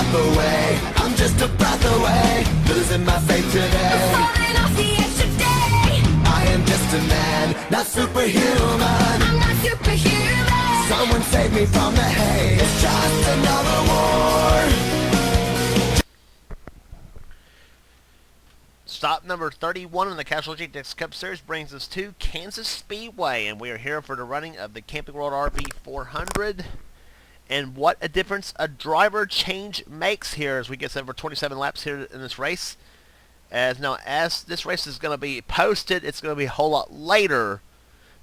step away. I'm just a breath away, losing my faith today. Falling off the edge today. I am just a man, not superhuman. I'm not superhuman. Someone save me from the hate. It's just another war. Stop number 31 in the Castrol GTX Cup Series brings us to Kansas Speedway, and we are here for the running of the Camping World RV 400. And what a difference a driver change makes here as we get over 27 laps here in this race. As this race is going to be posted, it's going to be a whole lot later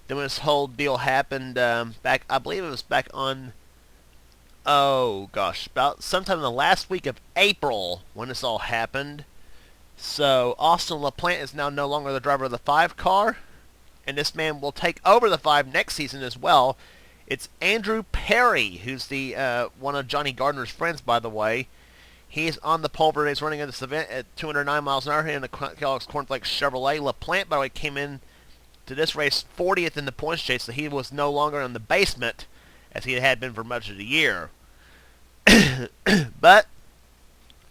than when this whole deal happened back, I believe it was back on, oh gosh, about sometime in the last week of April when this all happened. So Austin LaPlante is now no longer the driver of the 5 car, and this man will take over the 5 next season as well. It's Andrew Perry, who's the one of Johnny Gardner's friends, by the way. He's on the pole for he's running in this event at 209 miles an hour here in the Kellogg's Cornflakes Chevrolet. LaPlante, by the way, came in to this race 40th in the points chase, so he was no longer in the basement as he had been for much of the year. But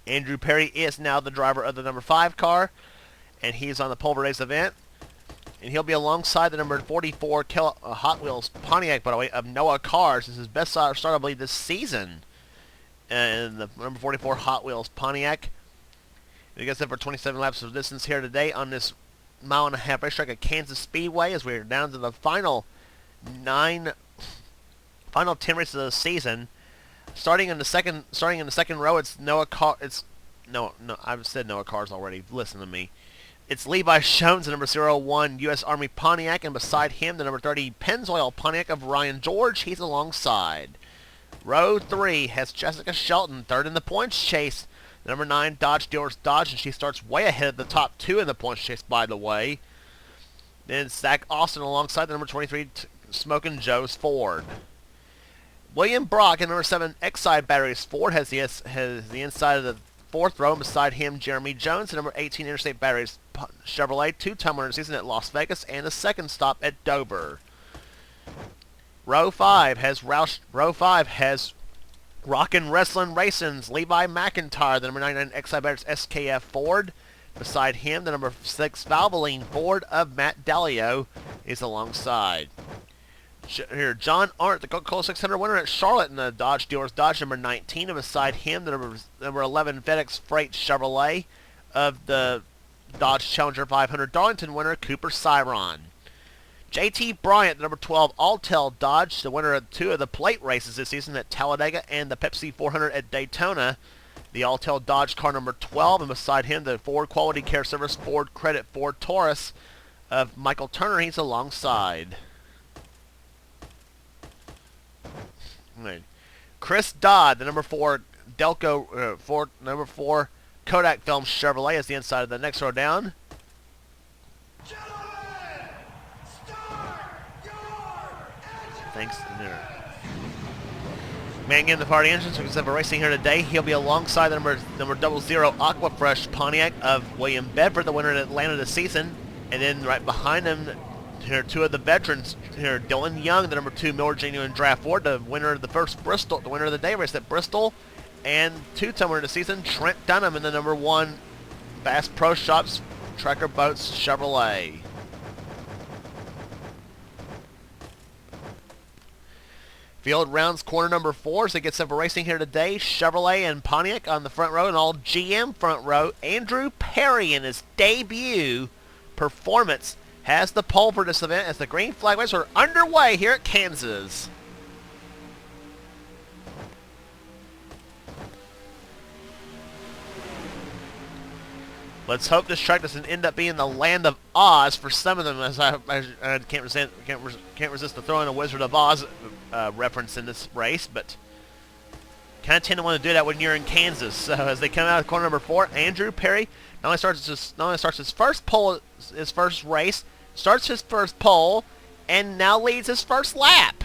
Andrew Perry is now the driver of the number 5 car, and he's on the pole race event. And he'll be alongside the number 44 Hot Wheels Pontiac, by the way, of Noah Cars. This is his best start, I believe, this season. And the number 44 Hot Wheels Pontiac. And he gets in for 27 laps of distance here today on this mile-and-a-half racetrack at Kansas Speedway as we're down to the final 10 races of the season. Starting in the second row, it's Noah Car. I've said Noah Cars already. Listen to me. It's Levi Jones, the number 01 U.S. Army Pontiac, and beside him, the number 30 Pennzoil Pontiac of Ryan George. He's alongside. Row 3 has Jessica Shelton, third in the points chase. The number 9 Dodge Dealers Dodge, and she starts way ahead of the top 2 in the points chase, by the way. Then Zach Austin alongside the number 23 Smokin' Joe's Ford. William Brock in number 7 Exide Batteries Ford has the inside of the 4th row. Beside him, Jeremy Jones and number 18 Interstate Batteries Chevrolet, 2-time winner season at Las Vegas and a second stop at Dover. Row 5 has Rockin' Wrestlin' Racin's Levi McIntyre, the number 99 Exide Batteries SKF Ford. Beside him, the number 6 Valvoline Ford of Matt Delio is alongside. Here, John Arndt, the Coca-Cola 600 winner at Charlotte in the Dodge Dealers Dodge, number 19, and beside him, the number 11 FedEx Freight Chevrolet of the Dodge Challenger 500 Darlington winner, Cooper Cyron. JT Bryant, the number 12 Alltel Dodge, the winner of 2 of the plate races this season at Talladega and the Pepsi 400 at Daytona. The Alltel Dodge car number 12, and beside him, the Ford Quality Care Service Ford Credit Ford Taurus of Michael Turner. He's alongside. Chris Dodd, the number 4 number 4 Kodak Film Chevrolet, is the inside of the next row down. Gentlemen, start your Thanks. Man getting the party engine, so we have a racing here today. He'll be alongside the number 00 Aquafresh Pontiac of William Bedford, the winner in Atlanta this season. And then right behind him, here, 2 of the veterans here. Dylan Young, the number 2 Miller Genuine Draft Ford, the winner of the first Bristol, the winner of the day race at Bristol, and 2-time winner of the season, Trent Dunham, in the number 1 Bass Pro Shops Trekker Boats Chevrolet. Field rounds corner number 4, so it gets up for racing here today. Chevrolet and Pontiac on the front row, and all GM front row. Andrew Perry in his debut performance has the pole for this event as the green flag races are underway here at Kansas. Let's hope this track doesn't end up being the land of Oz for some of them, as I can't resist the throwing a Wizard of Oz reference in this race, but kind of tend to want to do that when you're in Kansas. So as they come out of corner number 4, Andrew Perry not only starts his first pole, his first race, starts his first pole, and now leads his first lap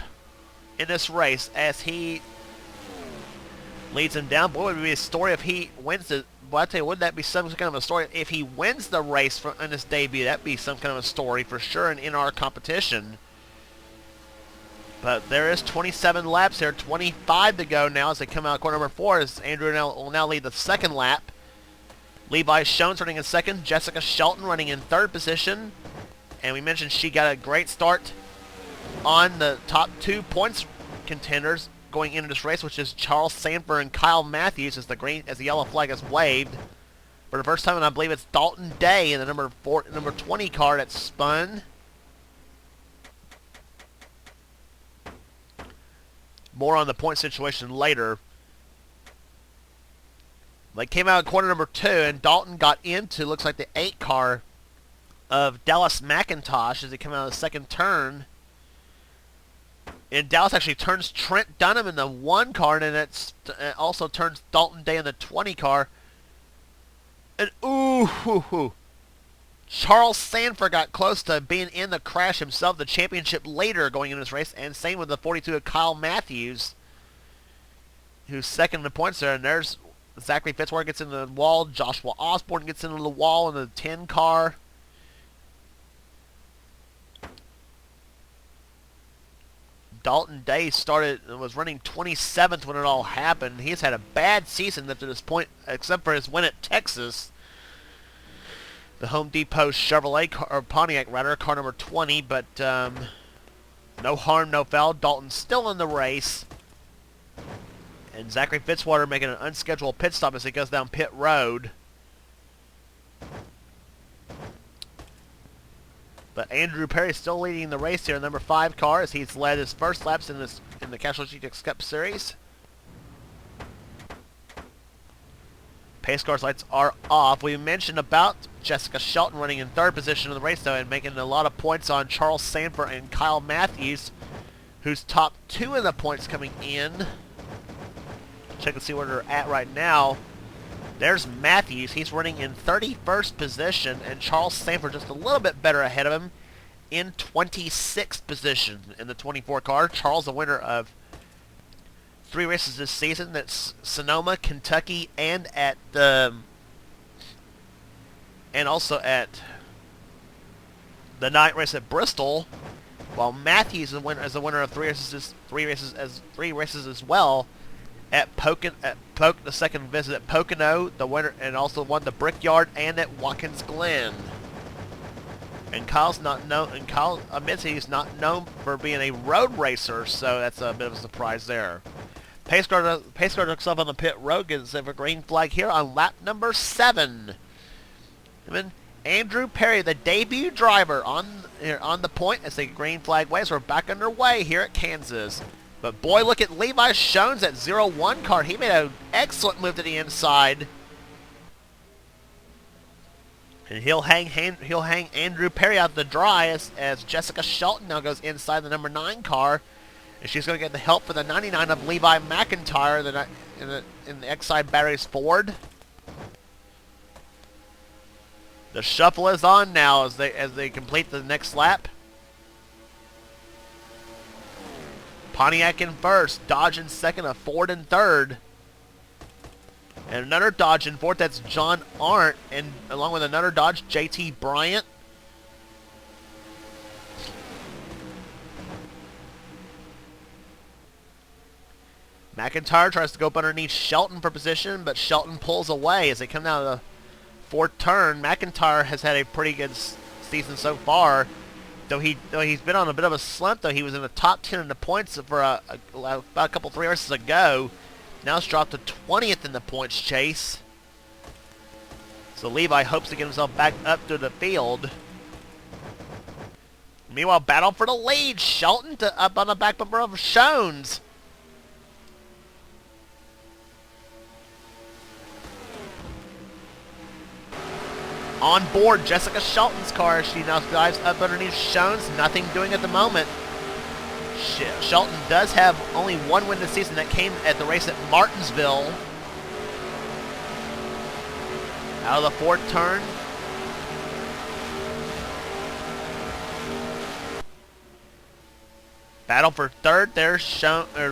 in this race as he leads him down. Boy, it would be a story if he wins it. Well, I tell you, wouldn't that be some kind of a story? If he wins the race in his debut, that'd be some kind of a story for sure in our competition. But there is 27 laps here, 25 to go now as they come out of corner number 4, as Andrew will now lead the second lap. Levi Schoen's running in second, Jessica Shelton running in third position. And we mentioned she got a great start on the top 2 points contenders going into this race, which is Charles Sanford and Kyle Matthews as the yellow flag is waved. For the first time, and I believe it's Dalton Day in the number 20 car that spun. More on the point situation later. They came out of corner number 2, and Dalton got into, looks like the 8 car of Dallas McIntosh as they come out of the second turn. And Dallas actually turns Trent Dunham in the 1 car, and then it also turns Dalton Day in the 20 car. And Charles Sanford got close to being in the crash himself, the championship leader going into this race, and same with the 42 of Kyle Matthews, who's second in the points there. And there's Zachary Fitzwater gets into the wall, Joshua Osborne gets into the wall in the 10 car. Dalton Day was running 27th when it all happened. He's had a bad season up to this point, except for his win at Texas. The Home Depot Chevrolet car, or Pontiac rather, car number 20, but no harm, no foul. Dalton's still in the race. And Zachary Fitzwater making an unscheduled pit stop as he goes down pit road. But Andrew Perry still leading the race here in number 5 car as he's led his first laps in the Castrol GTX Cup Series. Pace car's lights are off. We mentioned about Jessica Shelton running in third position in the race though and making a lot of points on Charles Sanford and Kyle Matthews, who's top 2 in the points coming in. Check and see where they're at right now. There's Matthews. He's running in 31st position, and Charles Sanford just a little bit better ahead of him in 26th position in the 24 car. Charles, the winner of 3 races this season. That's Sonoma, Kentucky, and also at the night race at Bristol. While Matthews is the winner of 3 races as well. At the second visit at Pocono, the winner, and also won the Brickyard and at Watkins Glen. And Kyle admits he's not known for being a road racer, so that's a bit of a surprise there. Pace car looks up on the pit road, gets a green flag here on lap number 7. And then Andrew Perry, the debut driver, on the point as the green flag waves. We're back underway here at Kansas. But boy, look at Levi Schoen's at 0-1 car. He made an excellent move to the inside. And he'll hang Andrew Perry out to dry as Jessica Shelton now goes inside the number 9 car. And she's going to get the help for the 99 of Levi McIntyre in the Exide Batteries Ford. The shuffle is on now as they complete the next lap. Pontiac in first, Dodge in second, a Ford in third. And another Dodge in fourth, that's John Arndt, and along with another Dodge, JT Bryant. McIntyre tries to go up underneath Shelton for position, but Shelton pulls away as they come down to the 4th turn. McIntyre has had a pretty good season so far. Though he's been on a bit of a slump, though he was in the top 10 in the points for about a couple 3 races ago. Now it's dropped to 20th in the points chase. So Levi hopes to get himself back up to the field. Meanwhile, battle for the lead. Shelton up on the back bumper of Schoen's. On board Jessica Shelton's car. She now drives up underneath Schoen's. Nothing doing at the moment. Shelton does have only 1 win this season. That came at the race at Martinsville. Out of the 4th turn. Battle for 3rd. There's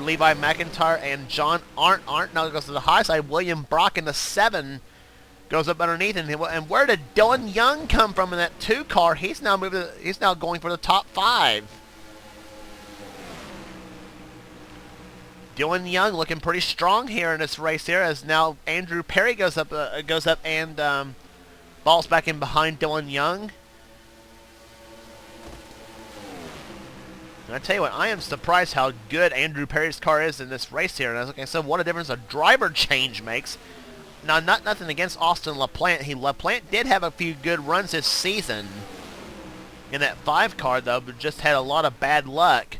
Levi McIntyre and John Arndt. Arndt now goes to the high side. William Brock in the 7. Goes up underneath, and where did Dylan Young come from in that 2 car? He's now going for the top 5. Dylan Young looking pretty strong here in this race here, as now Andrew Perry goes up and balls back in behind Dylan Young. And I tell you what, I am surprised how good Andrew Perry's car is in this race here. And like I said, what a difference a driver change makes. Now, nothing against Austin LaPlante. LaPlante did have a few good runs this season in that 5 car, though, but just had a lot of bad luck.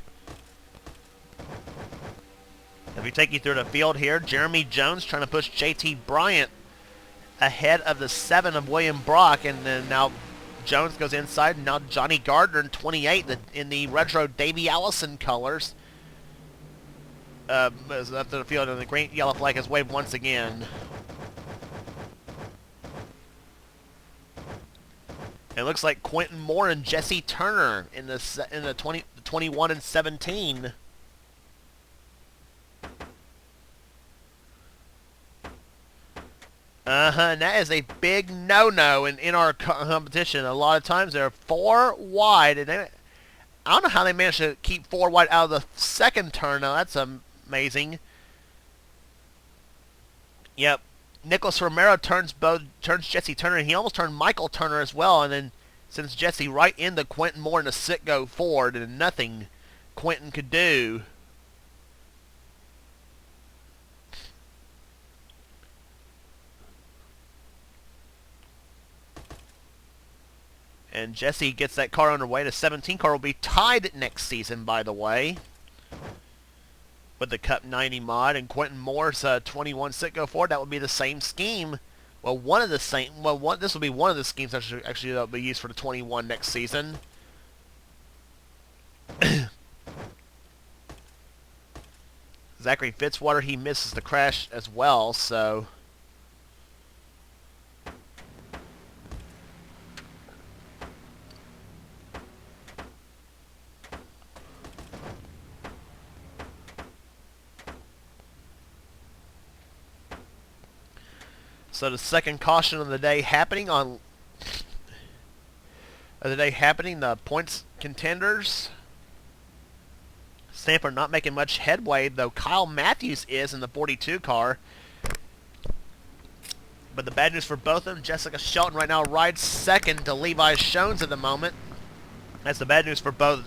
If we take you through the field here, Jeremy Jones trying to push JT Bryant ahead of the 7 of William Brock, and then now Jones goes inside, and now Johnny Gardner in 28 in the retro Davey Allison colors is up to the field, and the green yellow flag is waved once again. It looks like Quentin Moore and Jesse Turner in the 21 and 17. And that is a big no-no in our competition. A lot of times they're 4 wide, and I don't know how they managed to keep 4 wide out of the second turn. Now that's amazing. Yep, Nicholas Romero turns Jesse Turner, and he almost turned Michael Turner as well, and then sends Jesse right into Quentin Moore in a sit-go forward, and nothing Quentin could do. And Jesse gets that car underway. The 17 car will be tied next season, by the way, with the Cup 90 mod. And Quentin Moore's 21 sit-go forward. That would be the same scheme. Well, this will be one of the schemes actually that will be used for the 21 next season. Zachary Fitzwater, he misses the crash as well, so the second caution of the day happening the points contenders. Stanford not making much headway, though Kyle Matthews is in the 42 car. But the bad news for both of them, Jessica Shelton right now rides second to Levi Shones at the moment. That's the bad news for both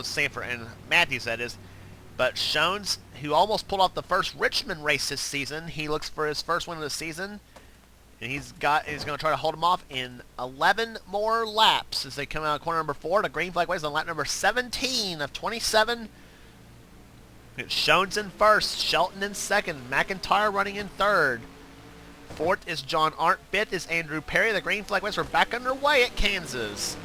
Stanford and Matthews, that is. But Shones, who almost pulled off the first Richmond race this season, he looks for his first win of the season, and he's going to try to hold him off in 11 more laps as they come out of corner number 4. The green flag waves on lap number 17 of 27. It's Shones in first, Shelton in second, McIntyre running in third. Fourth is John Arndt, fifth is Andrew Perry. The green flag waves are back underway at Kansas.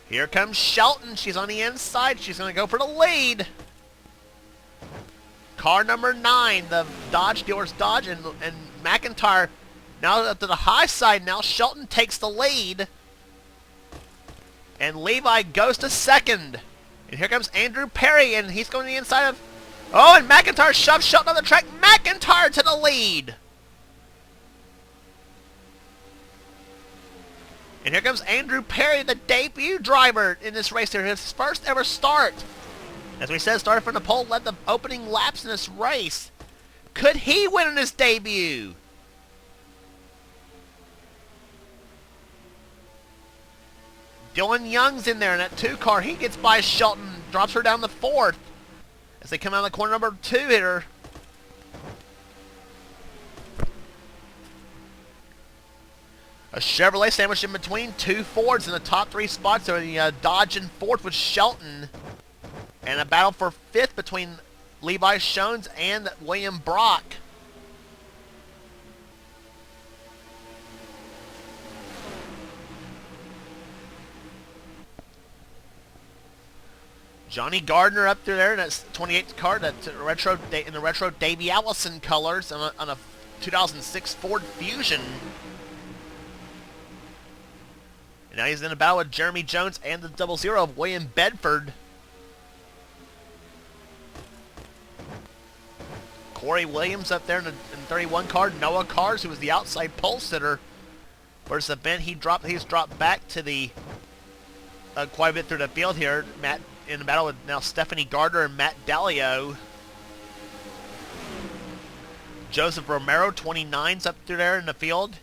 Here comes Shelton. She's on the inside. She's going to go for the lead. Car number 9, the Dodge dealers Dodge, and McIntyre now up to the high side. Now Shelton takes the lead. And Levi goes to second. And here comes Andrew Perry, and he's going to the inside of... Oh, and McIntyre shoves Shelton on the track. McIntyre to the lead. And here comes Andrew Perry, the debut driver in this race here, his first ever start. As we said, started from the pole, led the opening laps in this race. Could he win in his debut? Dylan Young's in there in that 2 car. He gets by Shelton, drops her down the 4th. As they come out of the corner number 2 hitter. A Chevrolet sandwiched in between 2 Fords in the top 3 spots are the Dodge in 4th with Shelton. And a battle for 5th between Levi Shones and William Brock. Johnny Gardner up there in that 28 car, in the retro Davey Allison colors on a 2006 Ford Fusion. And now he's in a battle with Jeremy Jones and the 00 of William Bedford. Corey Williams up there in the 31 car. Noah Cars, who was the outside pole sitter for this event, he's dropped back to the quite a bit through the field here. Matt in the battle with now Stephanie Gardner and Matt Dalio. Joseph Romero, 29's up through there in the field.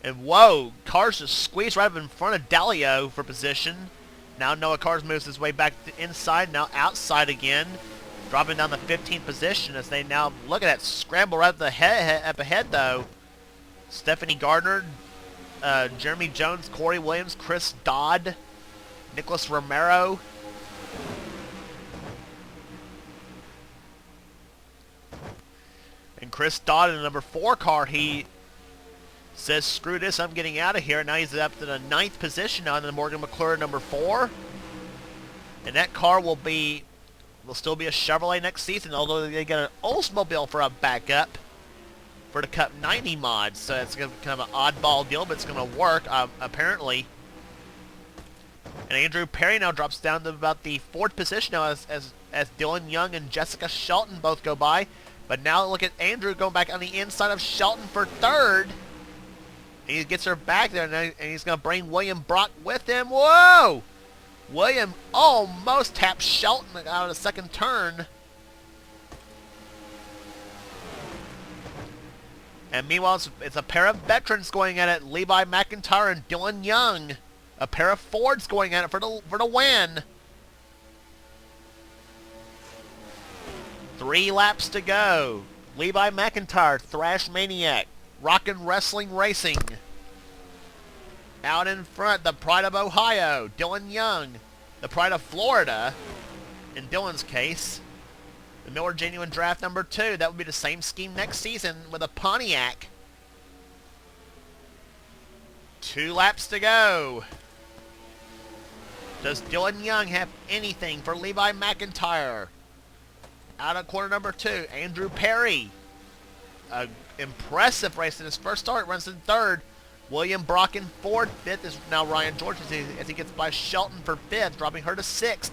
And whoa, Cars just squeezed right up in front of Dalio for position. Now Noah Cars moves his way back to inside, now outside again. Dropping down the 15th position as they now look at that scramble right up ahead though. Stephanie Gardner, Jeremy Jones, Corey Williams, Chris Dodd, Nicholas Romero. And Chris Dodd in the number 4 car, he says, screw this, I'm getting out of here. Now he's up to the 9th position now in the Morgan McClure number 4. And that car will still be a Chevrolet next season, although they get an Oldsmobile for a backup for the Cup 90 mod. So it's kind of an oddball deal, but it's going to work, apparently. And Andrew Perry now drops down to about the 4th position now as Dylan Young and Jessica Shelton both go by. But now look at Andrew going back on the inside of Shelton for 3rd. And he gets her back there, and he's going to bring William Brock with him. Whoa! William almost taps Shelton out of the 2nd turn. And meanwhile, it's a pair of veterans going at it. Levi McIntyre and Dylan Young. A pair of Fords going at it for the win. 3 laps to go. Levi McIntyre, Thrash Maniac, Rockin' Wrestling Racing. Out in front, the Pride of Ohio, Dylan Young. The Pride of Florida, in Dylan's case. The Miller Genuine Draft number 2. That would be the same scheme next season with a Pontiac. 2 laps to go. Does Dylan Young have anything for Levi McIntyre? Out of corner number 2, Andrew Perry. An impressive race in his first start, runs in 3rd. William Brock in 4th. 5th is now Ryan George as he gets by Shelton for 5th, dropping her to 6th.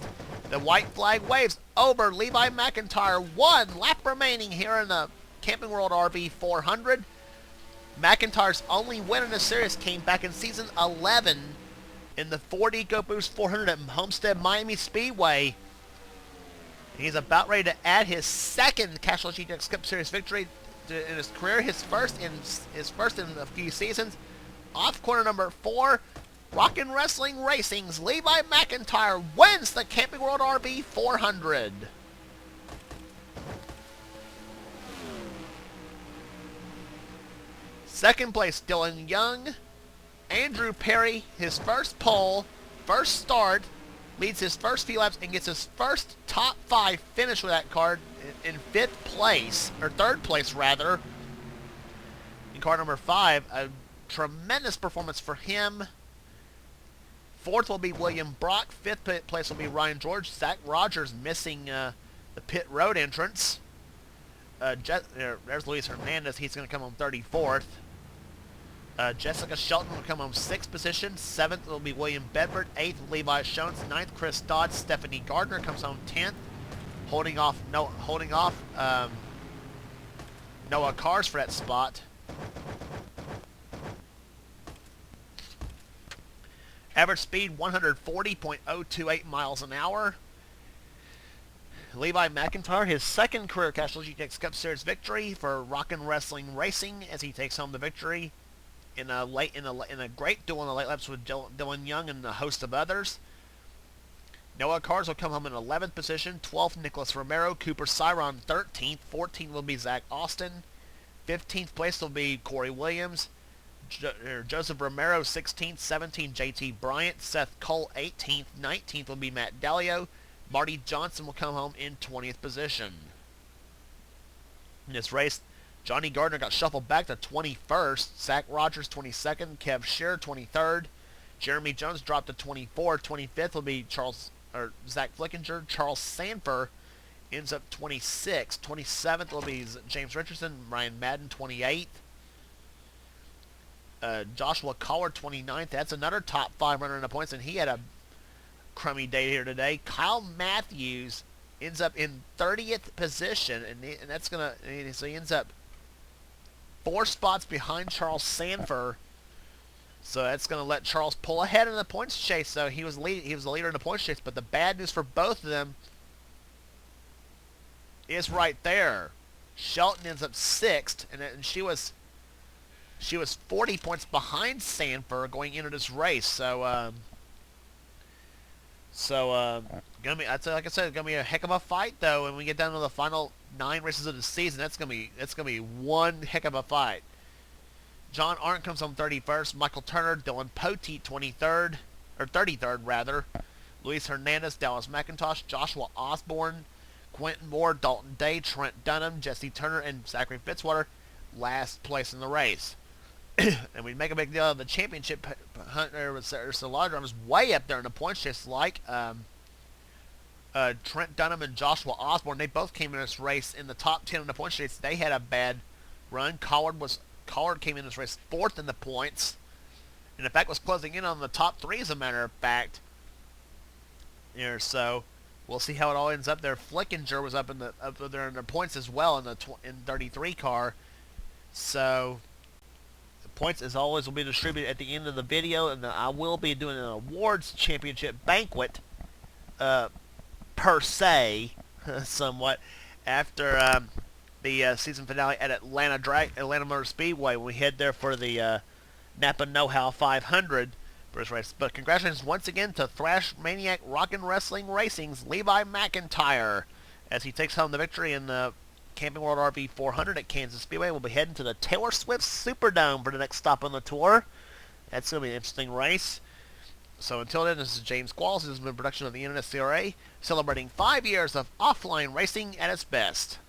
The white flag waves over Levi McIntyre. 1 lap remaining here in the Camping World RV 400. McIntyre's only win in the series came back in season 11 in the Ford EcoBoost 400 at Homestead Miami Speedway. He's about ready to add his 2nd Castrol GTX Cup Series victory in his career, his first in a few seasons. Off corner number 4, Rockin' Wrestling Racing's Levi McIntyre wins the Camping World RV 400. Second place, Dylan Young. Andrew Perry, his first pole, first start, leads his first few laps and gets his first top 5 finish with that car in 5th place, or 3rd place rather. In car number 5, a tremendous performance for him. 4th will be William Brock. 5th place will be Ryan George. Zach Rogers missing the pit road entrance. There's Luis Hernandez. He's going to come home 34th. Jessica Shelton will come home 6th position. 7th will be William Bedford. 8th, Levi Shones. 9th, Chris Dodd. Stephanie Gardner comes home 10th. Holding off Noah Cars for that spot. Average speed 140.028 miles an hour. Levi McIntyre, his 2nd career Castrol GTX Cup Series victory for Rockin' Wrestling Racing as he takes home the victory in a great duel in the late laps with Dylan Young and a host of others. Noah Cars will come home in 11th position. 12th, Nicholas Romero. Cooper Cyron 13th. 14th will be Zach Austin. 15th place will be Corey Williams. Joseph Romero 16th. 17th, JT Bryant. Seth Cole 18th. 19th will be Matt Dalio. Marty Johnson will come home in 20th position. In this race, Johnny Gardner got shuffled back to 21st. Zach Rogers 22nd. Kev Scheer 23rd. Jeremy Jones dropped to 24th. 25th will be Zach Flickinger. Charles Sanford ends up 26th. 27th will be James Richardson. Ryan Madden 28th. Joshua Collard 29th. That's another top 5 runner in the points, and he had a crummy day here today. Kyle Matthews ends up in 30th position, and that's so he ends up 4 spots behind Charles Sanford. So that's going to let Charles pull ahead in the points chase. So he was the leader in the points chase. But the bad news for both of them is right there. Shelton ends up 6th, and she was 40 points behind Sanford going into this race. So gonna be, like I said, gonna be a heck of a fight though. When we get down to the final 9 races of the season, that's gonna be one heck of a fight. John Arndt comes home 31st. Michael Turner, Dylan Poteet 23rd, or 33rd rather. Luis Hernandez, Dallas McIntosh, Joshua Osborne, Quentin Moore, Dalton Day, Trent Dunham, Jesse Turner, and Zachary Fitzwater last place in the race. And we make a big deal of the championship hunt there with a lot of drivers way up there in the points chase, like Trent Dunham and Joshua Osborne. They both came in this race in the top 10 in the points chase. They had a bad run. Collard came in this race 4th in the points, and in fact was closing in on the top 3 as a matter of fact. Here, so we'll see how it all ends up there. Flickinger was up there in their points as well in the 33 car. So the points, as always, will be distributed at the end of the video, and I will be doing an awards championship banquet, per se, somewhat, after the season finale at Atlanta Motor Speedway when we head there for the Napa Know-How 500 for this race. But congratulations once again to Thrash Maniac Rockin' Wrestling Racing's Levi McIntyre as he takes home the victory in the Camping World RV 400 at Kansas Speedway. We'll be heading to the Taylor Swift Superdome for the next stop on the tour. That's going to be an interesting race. So until then, this is James Qualls. This has been a production of the NNSCRA, celebrating 5 years of offline racing at its best.